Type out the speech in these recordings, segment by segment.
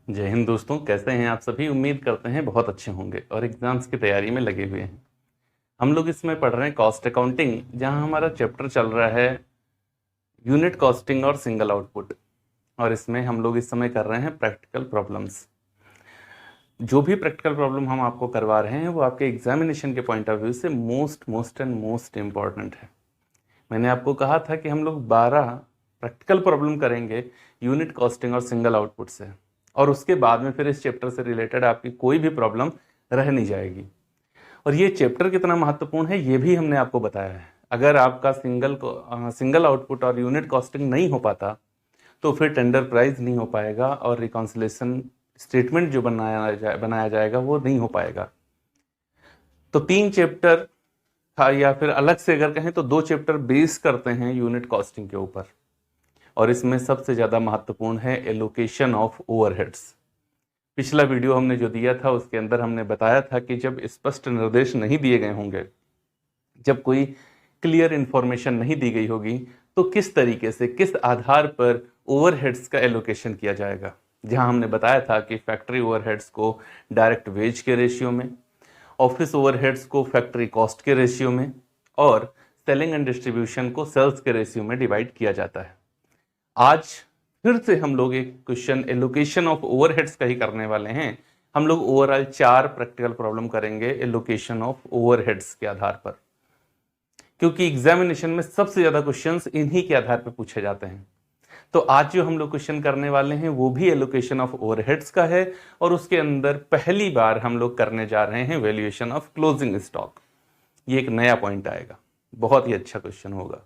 जय हिंद दोस्तों, कैसे हैं आप सभी। उम्मीद करते हैं बहुत अच्छे होंगे और एग्जाम्स की तैयारी में लगे हुए हैं। हम लोग इसमें पढ़ रहे हैं कॉस्ट अकाउंटिंग, जहां हमारा चैप्टर चल रहा है यूनिट कॉस्टिंग और सिंगल आउटपुट। और इसमें हम लोग इस समय कर रहे हैं प्रैक्टिकल प्रॉब्लम्स। जो भी प्रैक्टिकल प्रॉब्लम हम आपको करवा रहे हैं वो आपके एग्जामिनेशन के पॉइंट ऑफ व्यू से मोस्ट इम्पॉर्टेंट है। मैंने आपको कहा था कि हम लोग 12 प्रैक्टिकल प्रॉब्लम करेंगे यूनिट कॉस्टिंग और सिंगल आउटपुट से, और उसके बाद में फिर इस चैप्टर से रिलेटेड आपकी कोई भी प्रॉब्लम रह नहीं जाएगी। और ये चैप्टर कितना महत्वपूर्ण है ये भी हमने आपको बताया है। अगर आपका सिंगल आउटपुट और यूनिट कॉस्टिंग नहीं हो पाता तो फिर टेंडर प्राइस नहीं हो पाएगा और रिकॉन्सिलेशन स्टेटमेंट जो बनाया जाएगा वो नहीं हो पाएगा। तो 3 चैप्टर था, या फिर अलग से अगर कहें तो 2 चैप्टर बेस करते हैं यूनिट कॉस्टिंग के ऊपर। और इसमें सबसे ज़्यादा महत्वपूर्ण है एलोकेशन ऑफ ओवरहेड्स। पिछला वीडियो हमने जो दिया था उसके अंदर हमने बताया था कि जब स्पष्ट निर्देश नहीं दिए गए होंगे, जब कोई क्लियर इंफॉर्मेशन नहीं दी गई होगी, तो किस तरीके से, किस आधार पर ओवरहेड्स का एलोकेशन किया जाएगा। जहां हमने बताया था कि फैक्ट्री ओवरहेड्स को डायरेक्ट वेज के रेशियो में, ऑफिस ओवरहेड्स को फैक्ट्री कॉस्ट के रेशियो में, और सेलिंग एंड डिस्ट्रीब्यूशन को सेल्स के रेशियो में डिवाइड किया जाता है। आज फिर से हम लोग एक क्वेश्चन एलोकेशन ऑफ ओवरहेड्स का ही करने वाले हैं। हम लोग ओवरऑल 4 प्रैक्टिकल प्रॉब्लम करेंगे एलोकेशन ऑफ ओवरहेड्स के आधार पर, क्योंकि एग्जामिनेशन में सबसे ज्यादा क्वेश्चंस इन्हीं के आधार पर पूछे जाते हैं। तो आज जो हम लोग क्वेश्चन करने वाले हैं वो भी एलोकेशन ऑफ ओवरहेड्स का है, और उसके अंदर पहली बार हम लोग करने जा रहे हैं वैल्यूएशन ऑफ क्लोजिंग स्टॉक। ये एक नया पॉइंट आएगा, बहुत ही अच्छा क्वेश्चन होगा।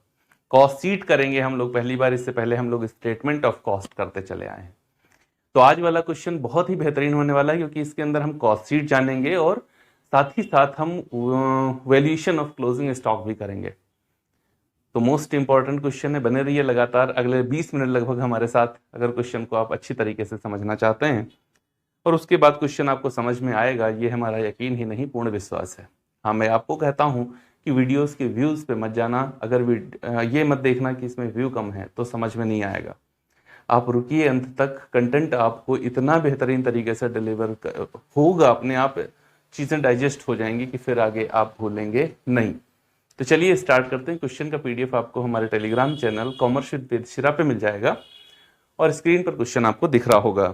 कॉस्ट शीट करेंगे हम लोग पहली बार, इससे पहले हम लोग स्टेटमेंट ऑफ कॉस्ट करते चले आए हैं। तो आज वाला क्वेश्चन बहुत ही बेहतरीन होने वाला है, क्योंकि इसके अंदर हम कॉस्ट शीट जानेंगे और साथ ही साथ हम वैल्यूएशन ऑफ क्लोजिंग स्टॉक भी करेंगे। तो मोस्ट इंपॉर्टेंट क्वेश्चन है, बने रहिए लगातार अगले 20 मिनट लगभग हमारे साथ, अगर क्वेश्चन को आप अच्छी तरीके से समझना चाहते हैं। और उसके बाद क्वेश्चन आपको समझ में आएगा, ये हमारा यकीन ही नहीं पूर्ण विश्वास है। हाँ, मैं आपको कहता हूं कि वीडियोस के व्यूज पे मत जाना। अगर ये मत देखना कि इसमें व्यू कम है तो समझ में नहीं आएगा। आप रुकिए अंत तक, कंटेंट आपको इतना बेहतरीन तरीके से डिलीवर होगा, अपने आप चीज़ें डाइजेस्ट हो जाएंगी कि फिर आगे आप भूलेंगे नहीं। तो चलिए स्टार्ट करते हैं। क्वेश्चन का पीडीएफ आपको हमारे टेलीग्राम चैनल कॉमर्स विद वेद शिरा पे मिल जाएगा, और स्क्रीन पर क्वेश्चन आपको दिख रहा होगा।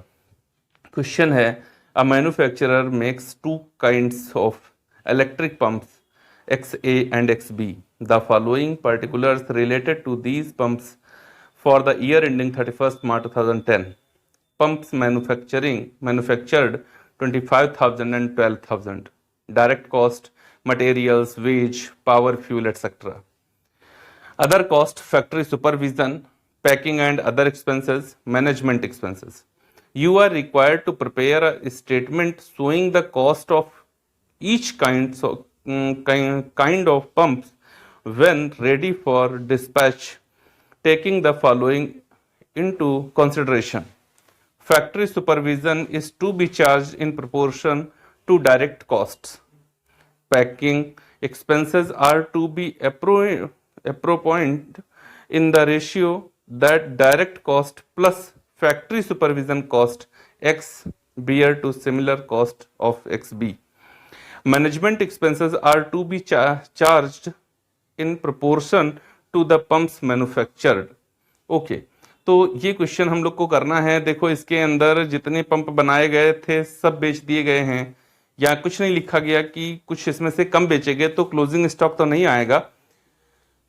क्वेश्चन है, a manufacturer makes 2 kinds of electric pumps XA and XB. The following particulars related to these pumps for the year ending 31st March 2010. Pumps manufactured 25,000 and 12,000. Direct cost, materials, wage, power, fuel, etc. Other cost, factory supervision, packing and other expenses, management expenses. You are required to prepare a statement showing the cost of each kind of pumps when ready for dispatch, taking the following into consideration. Factory supervision is to be charged in proportion to direct costs. Packing expenses are to be appropriate in the ratio that direct cost plus factory supervision cost X bear to similar cost of XB. Management expenses are to be charged in proportion to the pumps manufactured. Okay, तो ये question हम लोग को करना है। देखो, इसके अंदर जितने पंप बनाए गए थे सब बेच दिए गए हैं, या कुछ नहीं लिखा गया कि कुछ इसमें से कम बेचे गए, तो क्लोजिंग स्टॉक तो नहीं आएगा।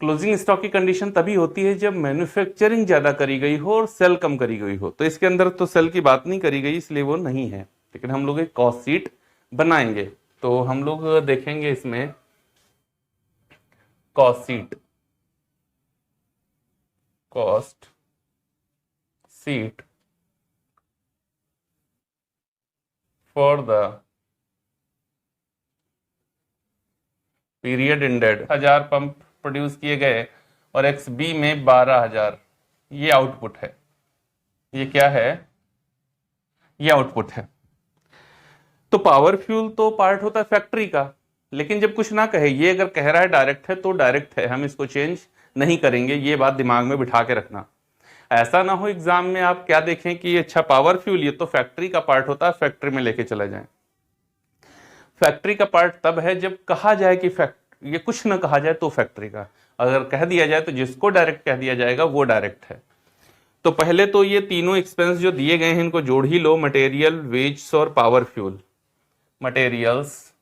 क्लोजिंग स्टॉक की कंडीशन तभी होती है जब मैन्युफैक्चरिंग ज्यादा करी गई हो और सेल कम करी गई हो। तो इसके अंदर तो सेल की बात नहीं करी गई, इसलिए वो नहीं है। लेकिन हम लोग एक कॉस्ट शीट बनाएंगे, तो हम लोग देखेंगे इसमें cost sheet for the period ended 1000 pump produce किए गए और XB में 12,000। ये आउटपुट है। ये क्या है? ये आउटपुट है। तो पावर फ्यूल तो पार्ट होता है फैक्ट्री का, लेकिन जब कुछ ना कहे, ये अगर कह रहा है डायरेक्ट है तो डायरेक्ट है, हम इसको चेंज नहीं करेंगे। ये बात दिमाग में बिठा के रखना। ऐसा ना हो एग्जाम में आप क्या देखें कि अच्छा पावर फ्यूल ये तो फैक्ट्री का पार्ट होता है, फैक्ट्री में लेके चले जाएं। फैक्ट्री का पार्ट तब है जब कहा जाए कि ये कुछ ना कहा जाए तो फैक्ट्री का, अगर कह दिया जाए तो जिसको डायरेक्ट कह दिया जाएगा वो डायरेक्ट है। तो पहले तो ये तीनों एक्सपेंस जो दिए गए हैं इनको जोड़ ही लो, मटेरियल, वेज और पावर फ्यूल। मटेरियल्स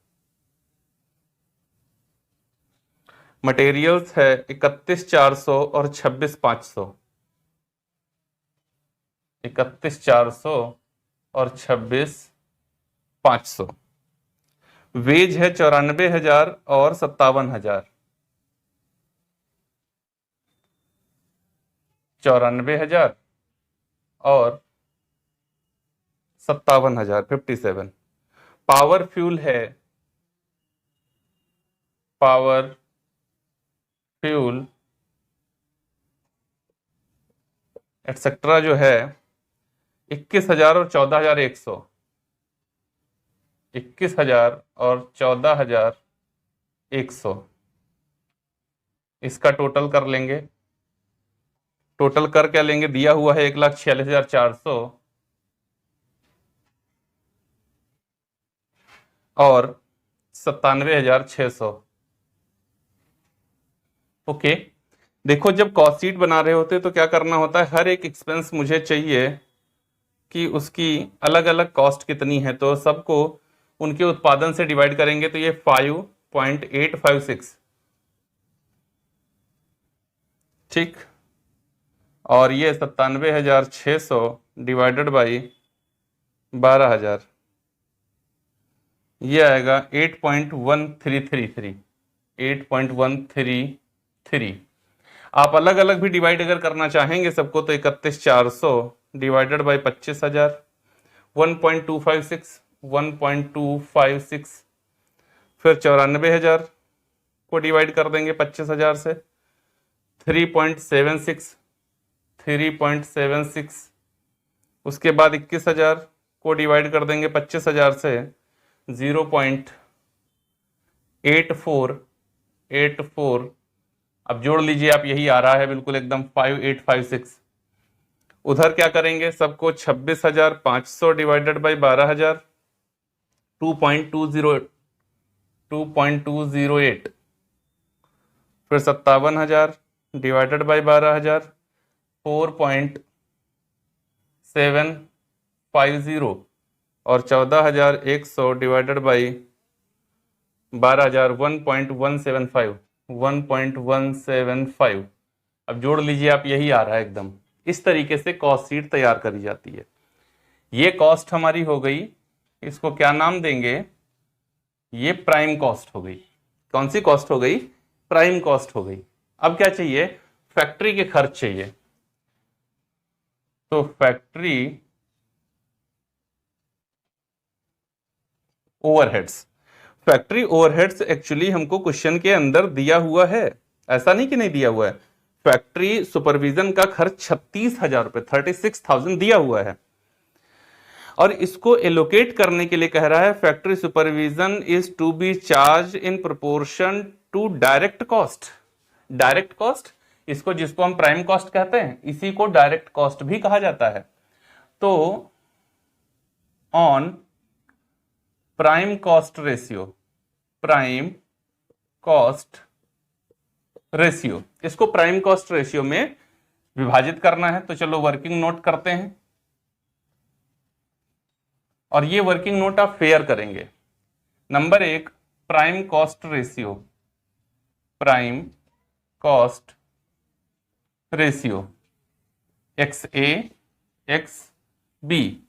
है 31,400 और 26,500। 31,400 और 26,500। वेज है 94,000 और 57,000। 94,000 और 57,000, 57। पावर फ्यूल है, पावर फ्यूल एक्सेट्रा जो है 21,000 और 14,100। 21,000 और 14,100, इसका टोटल कर लेंगे। टोटल कर क्या लेंगे, दिया हुआ है 1,46,400 और 97,600। ओके, देखो जब कॉस्ट शीट बना रहे होते तो क्या करना होता है, हर एक एक्सपेंस मुझे चाहिए कि उसकी अलग अलग कॉस्ट कितनी है, तो सबको उनके उत्पादन से डिवाइड करेंगे तो ये 5.856, ठीक। और ये 97,600 डिवाइडेड बाई 12,000, ये आएगा 8.1333। 8.133। आप अलग अलग भी डिवाइड अगर करना चाहेंगे सबको तो 31,400 डिवाइडेड बाई 25,000, 1.256, 1.256। फिर 94,000 को डिवाइड कर देंगे 25,000 से, 3.76, 3.76। उसके बाद 21,000 को डिवाइड कर देंगे 25,000 से, 0.8484। अब जोड़ लीजिए आप, यही आ रहा है बिल्कुल एकदम 5856। उधर क्या करेंगे, सबको 26,500 डिवाइडेड बाई 12,000, 2.208। फिर 57,000 डिवाइडेड बाई 12,000, 4.750। और 14,100 डिवाइडेड बाई 12,000, 1.175। 1.175। अब जोड़ लीजिए आप, यही आ रहा है एकदम। इस तरीके से कॉस्ट शीट तैयार करी जाती है। ये कॉस्ट हमारी हो गई, इसको क्या नाम देंगे, ये प्राइम कॉस्ट हो गई। कौन सी कॉस्ट हो गई, प्राइम कॉस्ट हो गई। अब क्या चाहिए, फैक्ट्री के खर्च चाहिए। तो factory overheads, factory overheads actually हमको क्वेश्चन के अंदर दिया हुआ है, ऐसा नहीं कि नहीं दिया हुआ है। फैक्ट्री सुपरविजन का खर्च 36,000 रुपए, 36,000 दिया हुआ है, और इसको एलोकेट करने के लिए कह रहा है factory supervision is to be charge in proportion to direct cost. Direct cost, इसको जिसको हम प्राइम कॉस्ट कहते हैं, इसी को डायरेक्ट कॉस्ट भी कहा जाता है। तो on prime cost ratio, prime cost ratio, इसको प्राइम कॉस्ट रेशियो में विभाजित करना है। तो चलो वर्किंग नोट करते हैं, और ये वर्किंग नोट आप फेयर करेंगे। Number 1, prime cost ratio, prime cost ratio X A X B,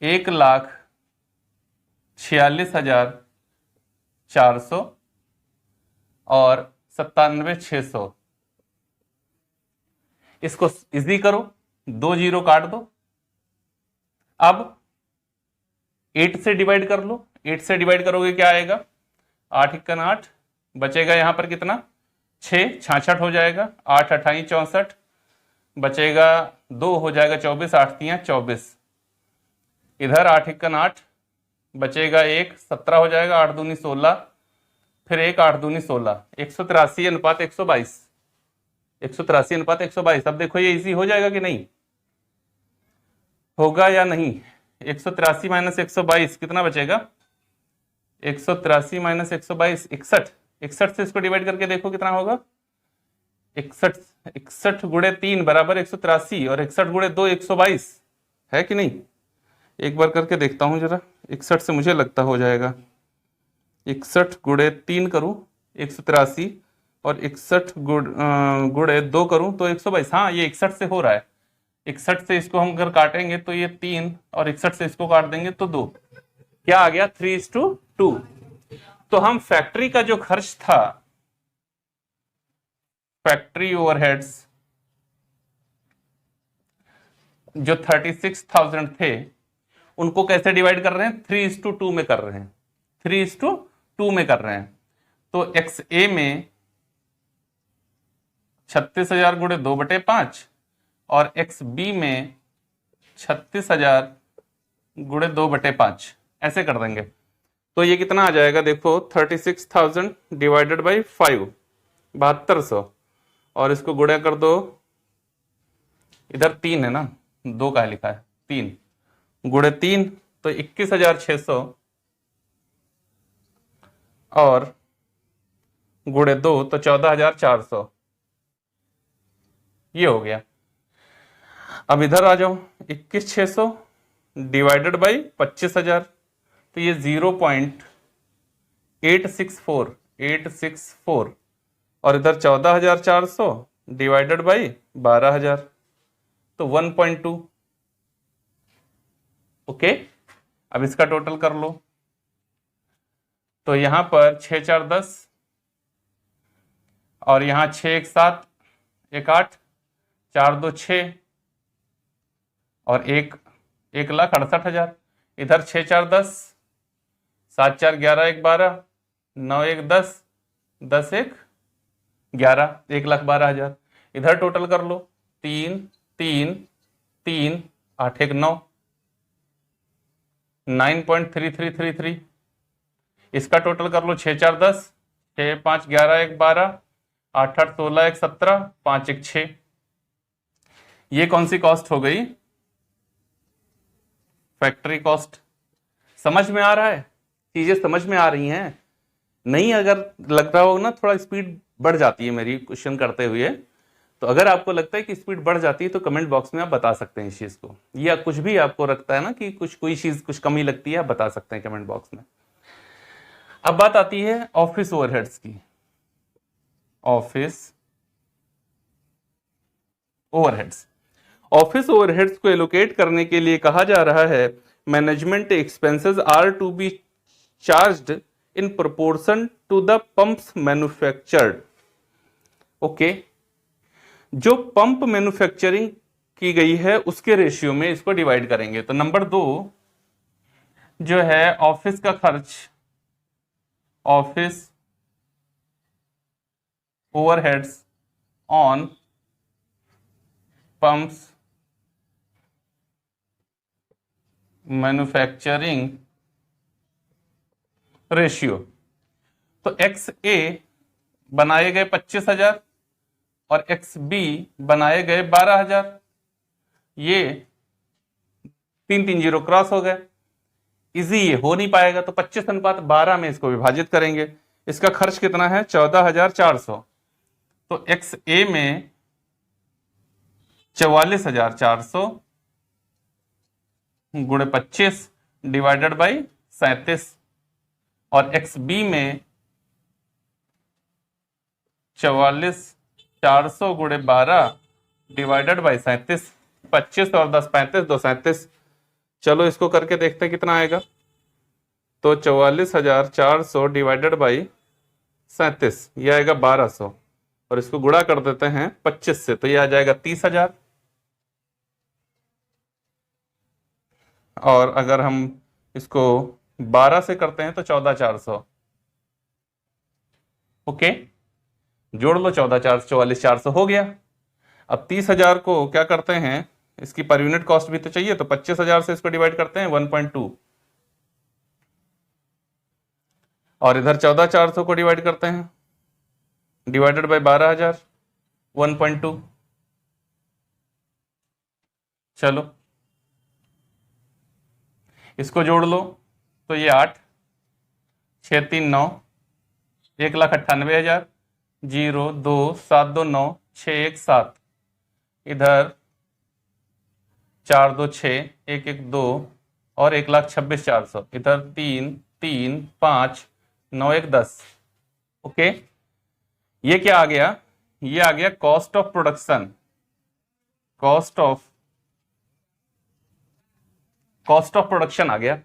1,46,400 और 97,600। इसको इजी करो, 2 जीरो काट दो। अब 8 से डिवाइड कर लो। 8 से डिवाइड करोगे क्या आएगा, 8 × 8, बचेगा यहां पर कितना, 6, 66 हो जाएगा, 8 × 8 = 64, बचेगा 2 हो जाएगा 24, 8 × 3 = 24। इधर 8 × 8 बचेगा 1, 17 हो जाएगा, 8 दूनी 16, फिर 1, 8 दूनी 16, 183 अनुपात 122। 183/122। अब देखो ये इजी हो जाएगा कि नहीं, होगा या नहीं। 183 माइनस 122 कितना बचेगा, 183 माइनस 122 61। 61 से इसको डिवाइड करके देखो कितना होगा, 61 61 गुणे 3 बराबर 183 और 61 गुणे 2 122 है कि नहीं। एक बार करके देखता हूं जरा, 61 से मुझे लगता हो जाएगा, 61 गुणे 3 करूं 183 और 61 गुणे 2 करूं तो 122। हाँ ये 61 से हो रहा है। 61 से इसको हम अगर काटेंगे तो ये 3 और 61 से इसको काट देंगे तो 2। क्या आ गया, 3:2। तो हम फैक्ट्री का जो खर्च था, फैक्ट्री ओवरहेड्स जो 36,000 थे, उनको कैसे डिवाइड कर रहे हैं, 3:2 में कर रहे हैं, 3:2 में कर रहे हैं। तो एक्स ए में 36,000 गुणे 2/5 और एक्स बी में 36,000 गुणे 2/5 ऐसे कर देंगे। तो ये कितना आ जाएगा, देखो 36,000 डिवाइडेड बाई 5 7200 और इसको गुणा कर दो, इधर 3 है ना, 2 का लिखा है, 3 गुणे 3 तो 21,600 और गुणे 2 तो 14,400। ये हो गया। अब इधर आ जाओ, 21,600 डिवाइडेड बाई 25,000 तो ये 0.864 और इधर 14,400 डिवाइडेड बाई 12,000 तो 1.2। ओके, अब इसका टोटल कर लो। तो यहां पर 6 4 10 और यहां 6 1 7 1 8 4 2 6 और 1,68,000। इधर 6 4 10 7 4 11 1 12 9 1 10 10 1 11 1,12,000। इधर टोटल कर लो, 3 3 3 8 1 9 9.3333। इसका टोटल कर लो, 6 4 10 6 5 11 1 12 8 8 16 1 17 5 1 6। ये कौन सी कॉस्ट हो गई, फैक्ट्री कॉस्ट। समझ में आ रहा है, चीजें समझ में आ रही हैं। नहीं अगर लग रहा हो ना थोड़ा स्पीड बढ़ जाती है मेरी क्वेश्चन करते हुए, तो अगर आपको लगता है कि स्पीड बढ़ जाती है तो कमेंट बॉक्स में आप बता सकते हैं इस चीज को, या कुछ भी आपको लगता है ना कि कोई चीज कुछ कमी लगती है, आप बता सकते हैं कमेंट बॉक्स में। अब बात आती है ऑफिस ओवरहेड्स की। ऑफिस ओवरहेड्स, ऑफिस ओवरहेड्स को एलोकेट करने के लिए कहा जा रहा है management expenses are to be charged in proportion to the pumps manufactured. Okay, जो पंप मैन्युफैक्चरिंग की गई है उसके रेशियो में इसको डिवाइड करेंगे। तो नंबर 2 जो है ऑफिस का खर्च, office overheads on pumps manufacturing ratio. तो एक्स ए बनाए गए 25,000 और एक्स बी बनाए गए 12,000। ये 3 3 0 क्रॉस हो गए, इजी ये हो नहीं पाएगा, तो 25:12 में इसको विभाजित करेंगे। इसका खर्च कितना है, 14,400। तो एक्स ए में 44,400 गुणे 25 डिवाइडेड बाई 37 और एक्स बी में 44,400 गुणे 12 डिवाइडेड बाई 37। 25 और 10 35 2 37। चलो इसको करके देखते हैं कितना आएगा। तो 44,400 डिवाइडेड बाई 37 ये आएगा 1200 और इसको गुणा कर देते हैं 25 से तो ये आ जाएगा 30,000। और अगर हम इसको 12 से करते हैं तो 14,400। ओके, जोड़ लो 14,400 44,400 हो गया। अब 30,000 को क्या करते हैं, इसकी पर यूनिट कॉस्ट भी तो चाहिए, तो 25,000 से इसको डिवाइड करते हैं 1.2 और इधर 14,400 को डिवाइड करते हैं डिवाइडेड बाय 12,000 1.2। चलो इसको जोड़ लो तो ये 8, 6 3 9, 1,98,000, 0 2 7 2 9, 6 1 7, इधर 4 2 6, 1 1 2 और 1,26,400, इधर 3 3 5 9 1 10। ओके, ये क्या आ गया? ये आ गया cost of production, cost of production आ गया।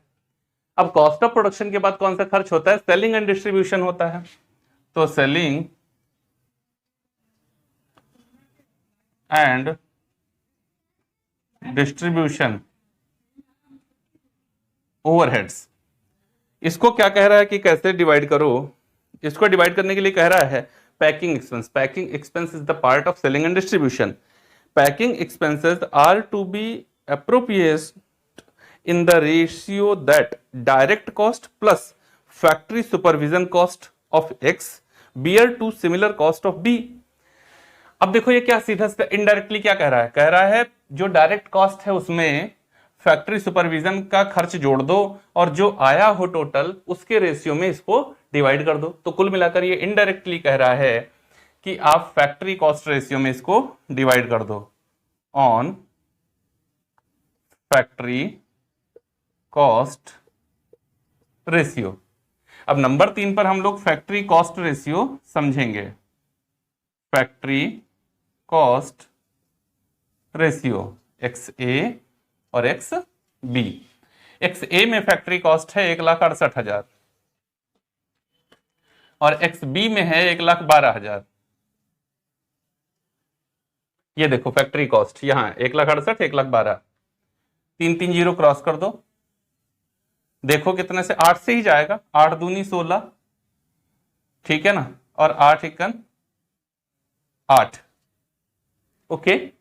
अब कॉस्ट ऑफ प्रोडक्शन के बाद कौन सा खर्च होता है? सेलिंग एंड डिस्ट्रीब्यूशन होता है। तो सेलिंग एंड डिस्ट्रीब्यूशन ओवरहेड्स, इसको क्या कह रहा है कि कैसे डिवाइड करो? इसको डिवाइड करने के लिए कह रहा है packing expense. Packing expense is the part of selling and distribution. Packing expenses are to be appropriate in the ratio that direct cost plus factory supervision cost of X bear to similar cost of B। अब देखो ये क्या सीधा सीधा indirectly क्या कह रहा है? कह रहा है जो डायरेक्ट कॉस्ट है उसमें फैक्ट्री सुपरविजन का खर्च जोड़ दो और जो आया हो टोटल उसके रेशियो में इसको डिवाइड कर दो। तो कुल मिलाकर ये इनडायरेक्टली कह रहा है कि आप फैक्ट्री कॉस्ट रेशियो में इसको डिवाइड कर दो ऑन फैक्ट्री कॉस्ट रेशियो। अब नंबर 3 पर हम लोग फैक्ट्री कॉस्ट रेशियो समझेंगे। फैक्ट्री कॉस्ट रेशियो XA और XB। XA में फैक्ट्री कॉस्ट है 1,68,000 और XB में है 1,12,000। ये देखो फैक्ट्री कॉस्ट यहां 1,68,000 1,12,000, 3 3 0 क्रॉस कर दो। देखो कितने से? 8 से ही जाएगा। 8 दूनी 16, ठीक है ना, और 8 एकन 8। ओके,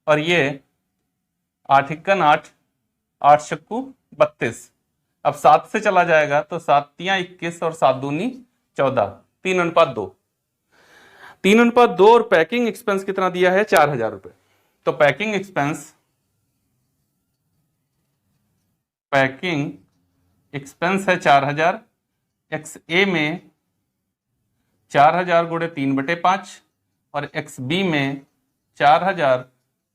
और ये 8 एकन 8, 8 छक्कू 32। अब 7 से चला जाएगा तो 7 तियां 21 और 7 दूनी 14, 3:2। 3:2 और पैकिंग एक्सपेंस कितना दिया है? 4,000 रुपए। तो पैकिंग एक्सपेंस है 4,000। XA में 4,000 गुणे 3/5 और XB में 4,000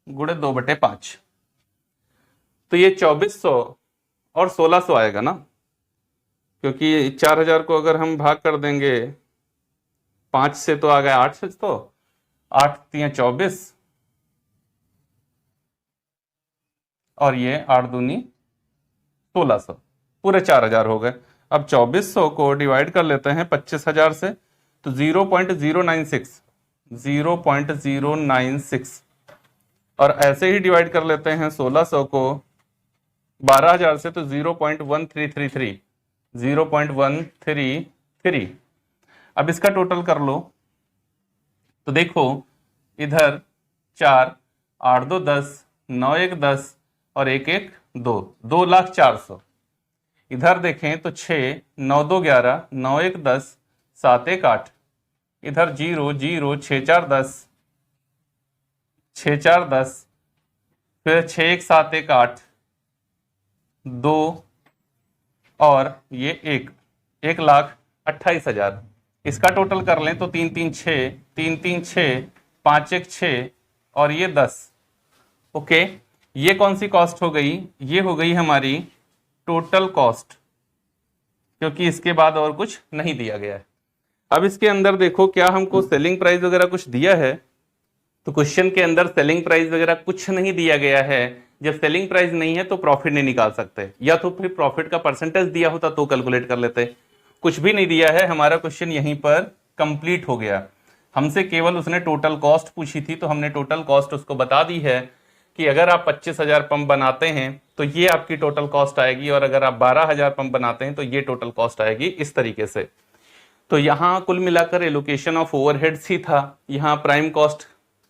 गुणे 2/5। तो ये 2,400 और 1,600 आएगा ना, क्योंकि 4,000 को अगर हम भाग कर देंगे 5 से तो आ गया 8 से, तो 8 तियां 24 और ये 8 दूनी 1,600, पूरे 4,000 हो गए। अब 2,400 को डिवाइड कर लेते हैं 25,000 से, तो 0.096 और ऐसे ही डिवाइड कर लेते हैं 1,600 को 12,000 से, तो 0.133। अब इसका टोटल कर लो तो देखो इधर 4, 8 2 10, 9 1 10 और 1 1 2, 2,04,000। इधर देखें तो 6 9 2 11, 9 1 10, 7 1 8, इधर 0 0 6 4 10, 6 4 10, फिर 6 1 7 1 8, 2 और ये 1,28,000। इसका टोटल कर लें तो 3 3 6, 3 3 6, 5 1 6 और ये 10। ओके, ये कौन सी कॉस्ट हो गई? ये हो गई हमारी टोटल कॉस्ट, क्योंकि इसके बाद और कुछ नहीं दिया गया है। अब इसके अंदर देखो क्या हमको सेलिंग प्राइस वगैरह कुछ दिया है? तो क्वेश्चन के अंदर सेलिंग प्राइस वगैरह कुछ नहीं दिया गया है। जब सेलिंग प्राइस नहीं है तो प्रॉफिट नहीं निकाल सकते, या तो फिर प्रॉफिट का परसेंटेज दिया होता तो कैलकुलेट कर लेते। कुछ भी नहीं दिया है, हमारा क्वेश्चन यहीं पर कंप्लीट हो गया। हमसे केवल उसने टोटल कॉस्ट पूछी थी, तो हमने टोटल कॉस्ट उसको बता दी है कि अगर आप 25,000 पंप बनाते हैं तो ये आपकी टोटल कॉस्ट आएगी, और अगर आप 12,000 पंप बनाते हैं तो ये टोटल कॉस्ट आएगी, इस तरीके से। तो यहाँ कुल मिलाकर एलोकेशन ऑफ ओवरहेड्स ही था। यहाँ प्राइम कॉस्ट,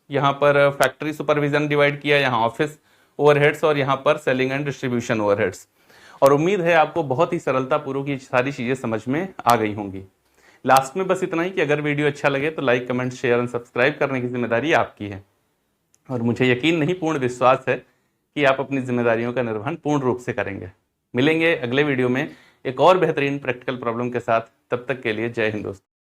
यहाँ पर फैक्ट्री सुपरविजन डिवाइड किया, यहाँ ऑफिस ओवरहेड्स और यहाँ पर सेलिंग एंड डिस्ट्रीब्यूशन ओवरहेड्स। और उम्मीद है आपको बहुत ही सरलता पूर्वक ये सारी चीजें समझ में आ गई होंगी। लास्ट में बस इतना ही कि अगर वीडियो अच्छा लगे तो like, comment, share and subscribe करने की जिम्मेदारी आपकी है। और मुझे यकीन नहीं, पूर्ण विश्वास है कि आप अपनी जिम्मेदारियों का निर्वहन पूर्ण रूप से करेंगे। मिलेंगे अगले वीडियो में एक और बेहतरीन प्रैक्टिकल प्रॉब्लम के साथ। तब तक के लिए जय हिंद दोस्तों।